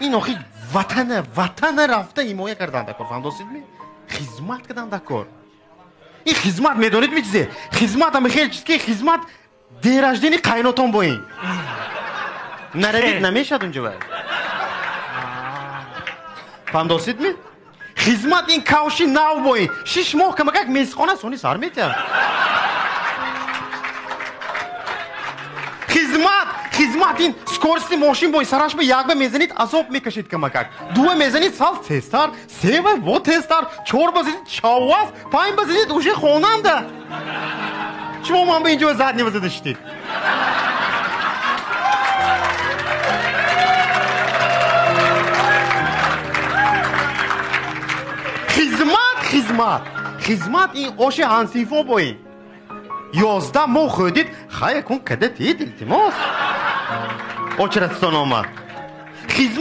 این آخی وطن رفته حمایت کردن دکار فهمید می خدمت کردن دکار این خدمت میدونید می چیزه خدمت هم خیلی چیز که خدمت دیرجدینی قیناتون با این نردید نمیشد اونجا باید فهمید می خدمت این کاوشی ناو با این 6 ماه که مگه میزخانه سونی سر میتر خدمت این سکورستی ماشین با سرش به یک به میزنید عذاب میکشید که مکک دو میزنید سال تستر سه و تستر چهار بزنید چاواز پنج بزنید اوشه خوننده شما من به اینجا زد نمیزدشتید خدمت این اوش هنسیفو بایی 11 ماه خودید خیلی کن کده تید التماس او چرا ستان آمد خدمت